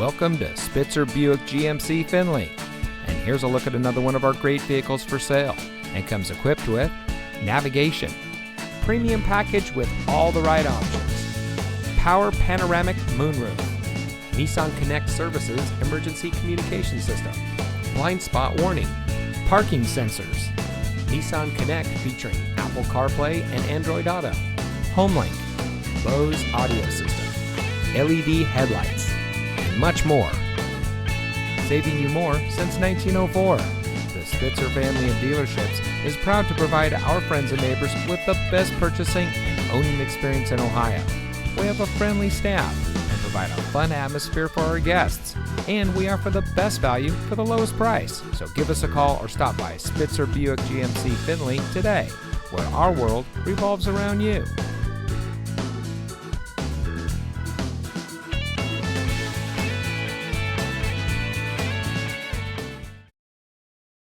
Welcome to Spitzer Buick GMC Findlay. And here's a look at another one of our great vehicles for sale, and comes equipped with navigation, premium package with all the right options, power panoramic moonroof, Nissan Connect Services emergency communication system, blind spot warning, parking sensors, Nissan Connect featuring Apple CarPlay and Android Auto, HomeLink, Bose audio system, LED headlights, and much more. Saving you more since 1904. The Spitzer family of dealerships is proud to provide our friends and neighbors with the best purchasing and owning experience in Ohio. We have a friendly staff and provide a fun atmosphere for our guests. And we offer the best value for the lowest price. So give us a call or stop by Spitzer Buick GMC Findlay today, where our world revolves around you.